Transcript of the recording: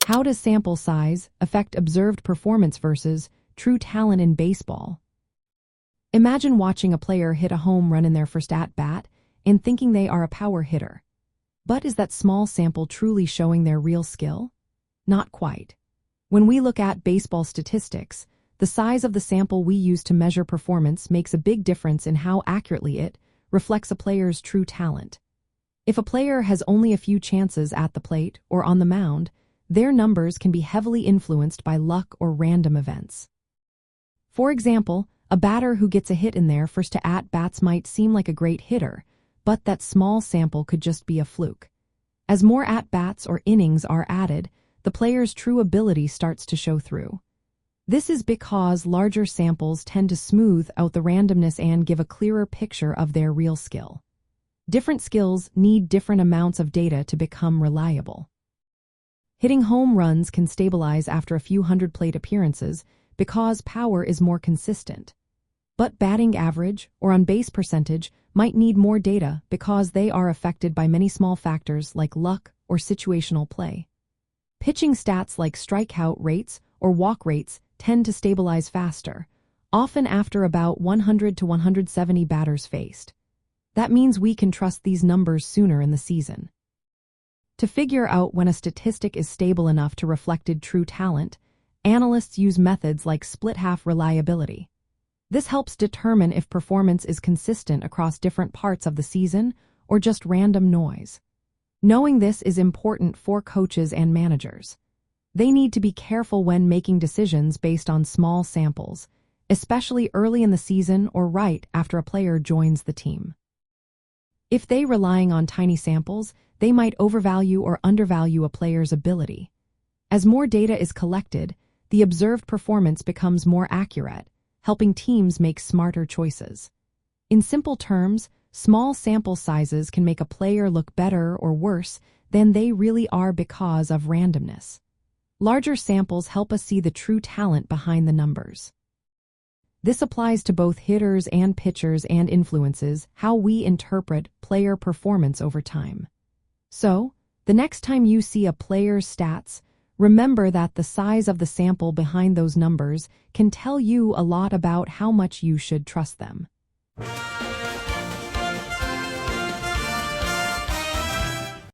How does sample size affect observed performance versus true talent in baseball? Imagine watching a player hit a home run in their first at-bat and thinking they are a power hitter. But is that small sample truly showing their real skill? Not quite. When we look at baseball statistics, the size of the sample we use to measure performance makes a big difference in how accurately it reflects a player's true talent. If a player has only a few chances at the plate or on the mound, their numbers can be heavily influenced by luck or random events. For example, a batter who gets a hit in their first at-bats might seem like a great hitter, but that small sample could just be a fluke. As more at-bats or innings are added, the player's true ability starts to show through. This is because larger samples tend to smooth out the randomness and give a clearer picture of their real skill. Different skills need different amounts of data to become reliable. Hitting home runs can stabilize after a few hundred plate appearances because power is more consistent. But batting average or on-base percentage might need more data because they are affected by many small factors like luck or situational play. Pitching stats like strikeout rates or walk rates tend to stabilize faster, often after about 100 to 170 batters faced. That means we can trust these numbers sooner in the season. To figure out when a statistic is stable enough to reflect true talent, analysts use methods like split-half reliability. This helps determine if performance is consistent across different parts of the season or just random noise. Knowing this is important for coaches and managers. They need to be careful when making decisions based on small samples, especially early in the season or right after a player joins the team. If they're relying on tiny samples, they might overvalue or undervalue a player's ability. As more data is collected, the observed performance becomes more accurate, helping teams make smarter choices. In simple terms, small sample sizes can make a player look better or worse than they really are because of randomness. Larger samples help us see the true talent behind the numbers. This applies to both hitters and pitchers and influences how we interpret player performance over time. So, the next time you see a player's stats, remember that the size of the sample behind those numbers can tell you a lot about how much you should trust them.